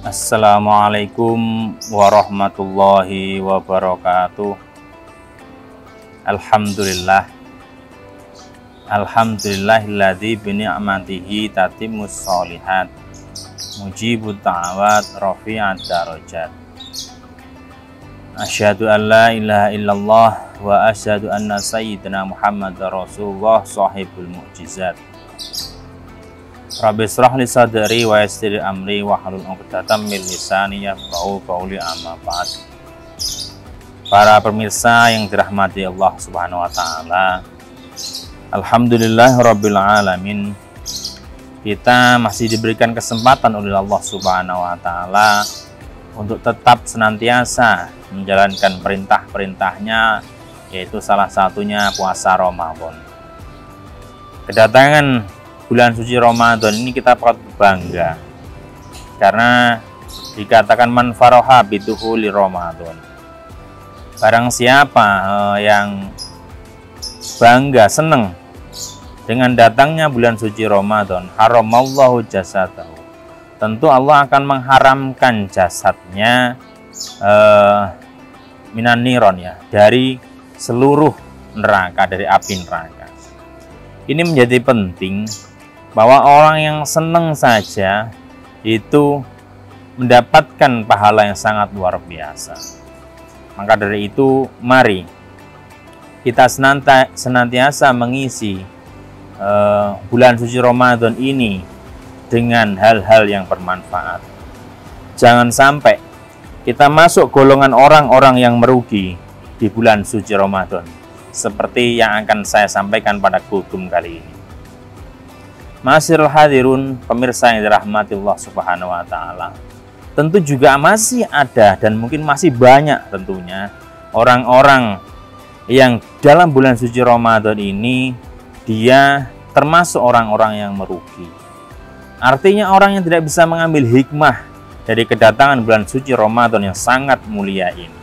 Assalamualaikum warahmatullahi wabarakatuh. Alhamdulillahilladzi bi ni'matihi tatimmus sholihat, mujibut ta'awat, rafi'ad darajat. Asyhadu an la ilaha illallah wa asyhadu anna sayyidina Muhammadar Rasulullah sahibul mu'jizat. Rabbi shrah li sadri wa yassir li amri wa hlul 'uqdatam min lisani yafqahu qawli, amma ba'd. Para pemirsa yang dirahmati Allah Subhanahu wa taala, alhamdulillahirabbil alamin. Kita masih diberikan kesempatan oleh Allah Subhanahu wa taala untuk tetap senantiasa menjalankan perintah-perintahnya, yaitu salah satunya puasa Ramadan. Kedatangan bulan suci Ramadan ini kita patut bangga, karena dikatakan man faraha bidukhuli Ramadan. Barang siapa yang bangga, senang dengan datangnya bulan suci Ramadan, haramallahu jasadahu, tentu Allah akan mengharamkan jasadnya minan niron, ya, dari seluruh neraka, dari api neraka. Ini menjadi penting bahwa orang yang senang saja itu mendapatkan pahala yang sangat luar biasa. Maka dari itu, mari kita senantiasa mengisi bulan suci Ramadan ini dengan hal-hal yang bermanfaat. Jangan sampai kita masuk golongan orang-orang yang merugi di bulan suci Ramadan, seperti yang akan saya sampaikan pada kultum kali ini. Masirul hadirun, pemirsa yang dirahmati Allah Subhanahu wa taala. Tentu juga masih ada dan mungkin masih banyak tentunya orang-orang yang dalam bulan suci Ramadan ini dia termasuk orang-orang yang merugi. Artinya orang yang tidak bisa mengambil hikmah dari kedatangan bulan suci Ramadan yang sangat mulia ini.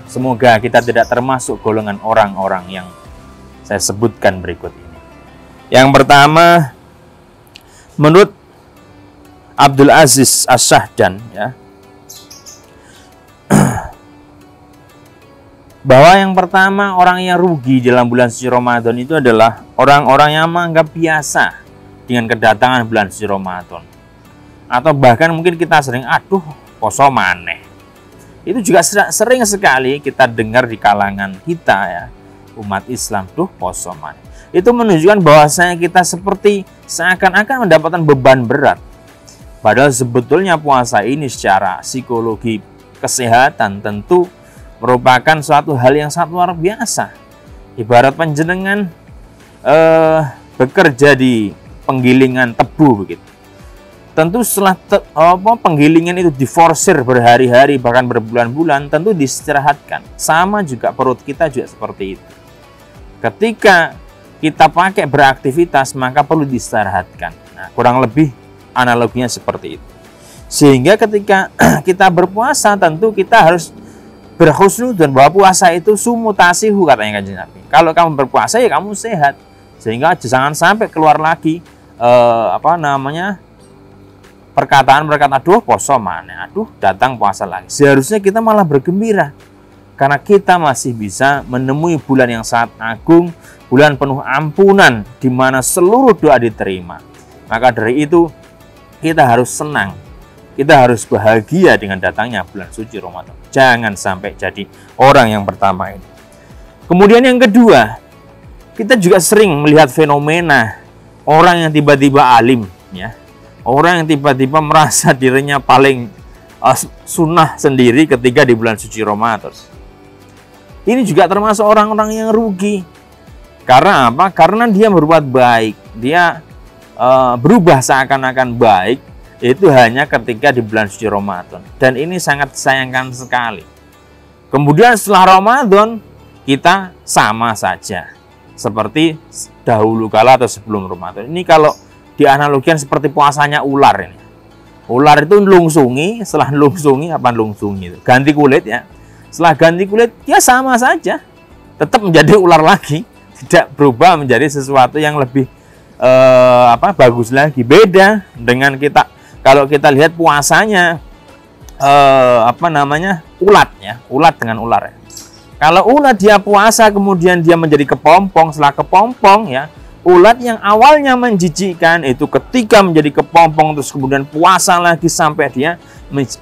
Semoga kita tidak termasuk golongan orang-orang yang saya sebutkan berikut ini. Yang pertama, menurut Abdul Aziz As-Sahdan, ya, bahwa yang pertama orang yang rugi dalam bulan suci Ramadan itu adalah orang-orang yang menganggap biasa dengan kedatangan bulan suci Ramadan. Atau bahkan mungkin kita sering, aduh poso maneh. Itu juga sering sekali kita dengar di kalangan kita, ya, umat Islam, tuh poso maneh. Itu menunjukkan bahwasanya kita seperti seakan-akan mendapatkan beban berat. Padahal sebetulnya puasa ini secara psikologi kesehatan tentu merupakan suatu hal yang sangat luar biasa. Ibarat panjenengan bekerja di penggilingan tebu begitu. Tentu setelah penggilingan itu diforsir berhari-hari bahkan berbulan-bulan, tentu diistirahatkan. Sama juga perut kita juga seperti itu. Ketika kita pakai beraktivitas maka perlu diistirahatkan. Nah, kurang lebih analoginya seperti itu. Sehingga ketika kita berpuasa tentu kita harus berhusnudzon bahwa puasa itu sumutasihu, katanya Kanjeng Nabi. Kalau kamu berpuasa ya kamu sehat. Sehingga jangan sampai keluar lagi perkataan, aduh poso mana, aduh datang puasa lagi. Seharusnya kita malah bergembira karena kita masih bisa menemui bulan yang sangat agung, bulan penuh ampunan di mana seluruh doa diterima. Maka dari itu kita harus senang, kita harus bahagia dengan datangnya bulan suci Ramadan. Jangan sampai jadi orang yang pertama ini. Kemudian yang kedua, kita juga sering melihat fenomena orang yang tiba-tiba alim, ya. Orang yang tiba-tiba merasa dirinya paling sunnah sendiri ketika di bulan suci Ramadan. Ini juga termasuk orang-orang yang rugi. Karena apa? Karena dia berbuat baik, dia berubah seakan-akan baik, itu hanya ketika di bulan suci Ramadan. Dan ini sangat disayangkan sekali. Kemudian setelah Ramadan, kita sama saja seperti dahulu kala atau sebelum Ramadan. Ini kalau dianalogikan seperti puasanya ular ini. Ular itu nlungsungi, setelah nlungsungi itu ganti kulit, ya. Setelah ganti kulit, ya sama saja, tetap menjadi ular lagi, tidak berubah menjadi sesuatu yang lebih bagus lagi. Beda dengan kita, kalau kita lihat puasanya ulat ya, ulat dengan ular ya. Kalau ulat dia puasa kemudian dia menjadi kepompong, setelah kepompong ya, ulat yang awalnya menjijikkan itu ketika menjadi kepompong terus kemudian puasa lagi sampai dia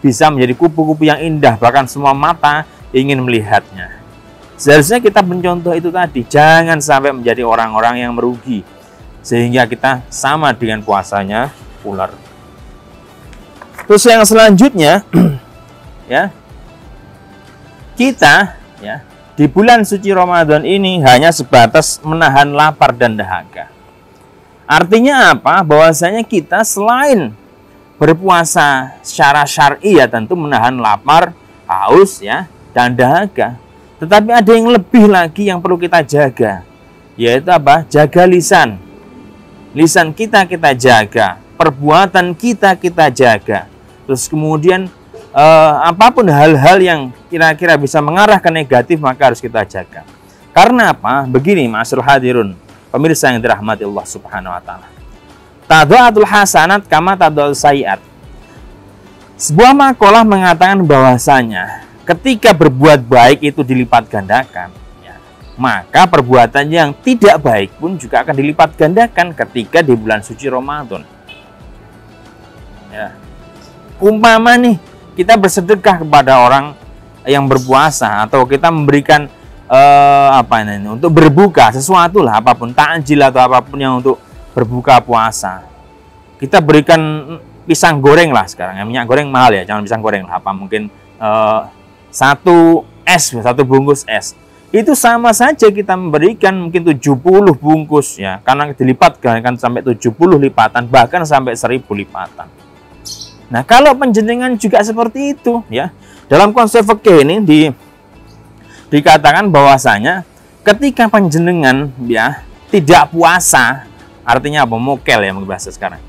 bisa menjadi kupu-kupu yang indah, bahkan semua mata ingin melihatnya. Seharusnya kita mencontoh itu tadi, jangan sampai menjadi orang-orang yang merugi sehingga kita sama dengan puasanya ular. Terus yang selanjutnya ya, kita ya di bulan suci Ramadan ini hanya sebatas menahan lapar dan dahaga. Artinya apa? Bahwasanya kita selain berpuasa secara syar'i ya tentu menahan lapar, haus ya, dan dahaga. Tetapi ada yang lebih lagi yang perlu kita jaga, yaitu apa? Jaga lisan. Lisan kita jaga, perbuatan kita jaga. Terus kemudian apapun hal-hal yang kira-kira bisa mengarah ke negatif maka harus kita jaga. Karena apa? Begini, ma'asyiral hadirun, pemirsa yang dirahmati Allah Subhanahu wa taala. Tadhu'atul hasanat kama tadhu'ul sayiat. Sebuah makalah mengatakan bahwasanya ketika berbuat baik itu dilipat gandakan, ya, maka perbuatan yang tidak baik pun juga akan dilipat gandakan ketika di bulan suci Ramadan. Ya. Umpama nih kita bersedekah kepada orang yang berpuasa atau kita memberikan untuk berbuka sesuatu lah, apapun takjil atau apapun yang untuk berbuka puasa, kita berikan pisang goreng lah sekarang, minyak goreng mahal ya, jangan pisang goreng lah, apa mungkin satu bungkus es, itu sama saja kita memberikan mungkin 70 bungkus ya, karena dilipat kan sampai 70 lipatan, bahkan sampai 1000 lipatan. Nah, kalau panjenengan juga seperti itu ya. Dalam konsep fikih ini dikatakan bahwasanya ketika panjenengan ya tidak puasa, artinya apa? Mokel ya bahasa sekarang.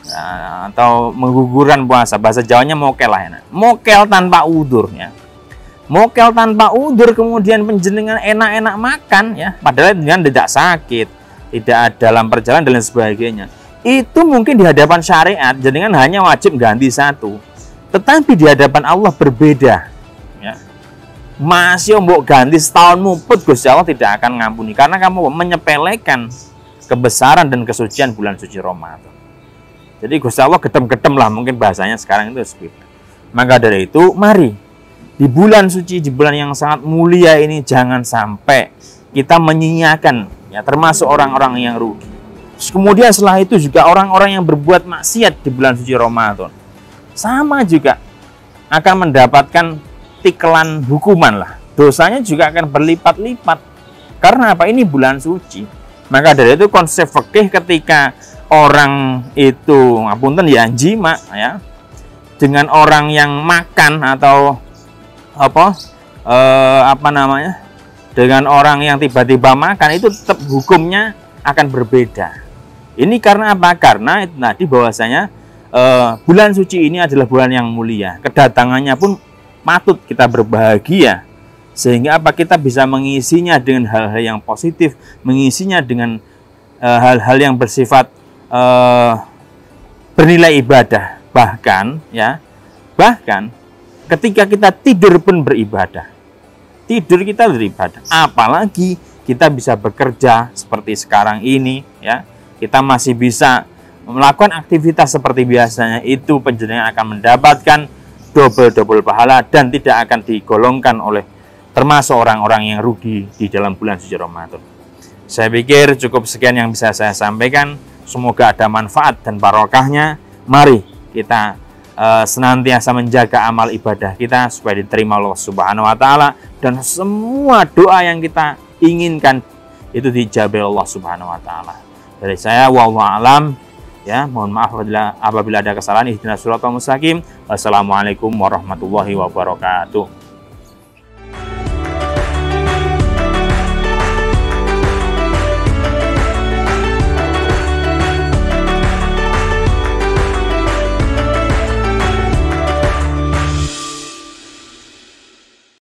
Nah, atau menggugurkan puasa, bahasa Jawanya mokel lah ya. Mokel tanpa udzur ya. Mokel tanpa udzur kemudian panjenengan enak-enak makan ya, padahal dengan tidak sakit, tidak dalam perjalanan dan lain sebagainya. Itu mungkin di hadapan syariat jenengan hanya wajib ganti satu, tetapi di hadapan Allah berbeda ya. Masih mbok ganti setahun muput, Gusti Allah tidak akan ngampuni karena kamu menyepelekan kebesaran dan kesucian bulan suci Ramadan. Jadi Gusti Allah gedem-gedem lah mungkin bahasanya sekarang itu seperti. Maka dari itu mari di bulan suci, di bulan yang sangat mulia ini jangan sampai kita menyia-nyiakan ya, termasuk orang-orang yang rugi. Kemudian setelah itu juga orang-orang yang berbuat maksiat di bulan suci Ramadan sama juga akan mendapatkan tikelan hukuman lah. Dosanya juga akan berlipat-lipat. Karena apa? Ini bulan suci. Maka dari itu konsep fikih ketika orang itu ngapunten ya jima ya dengan orang yang makan atau dengan orang yang tiba-tiba makan itu tetap hukumnya akan berbeda. Ini karena apa? Karena itu tadi bahwasanya bulan suci ini adalah bulan yang mulia. Kedatangannya pun patut kita berbahagia. Sehingga apa? Kita bisa mengisinya dengan hal-hal yang positif, mengisinya dengan hal-hal yang bersifat bernilai ibadah. Bahkan ketika kita tidur pun beribadah. Tidur kita beribadah. Apalagi kita bisa bekerja seperti sekarang ini ya. Kita masih bisa melakukan aktivitas seperti biasanya, itu panjenengan akan mendapatkan double pahala dan tidak akan digolongkan oleh termasuk orang-orang yang rugi di dalam bulan suci Ramadan. Saya pikir cukup sekian yang bisa saya sampaikan. Semoga ada manfaat dan barokahnya. Mari kita senantiasa menjaga amal ibadah kita supaya diterima Allah Subhanahu wa taala dan semua doa yang kita inginkan itu dijabah Allah Subhanahu wa taala. Dari saya wallahu alam ya, mohon maaf apabila ada kesalahan. Ihdinas siratal mustaqim. Wassalamualaikum warahmatullahi wabarakatuh.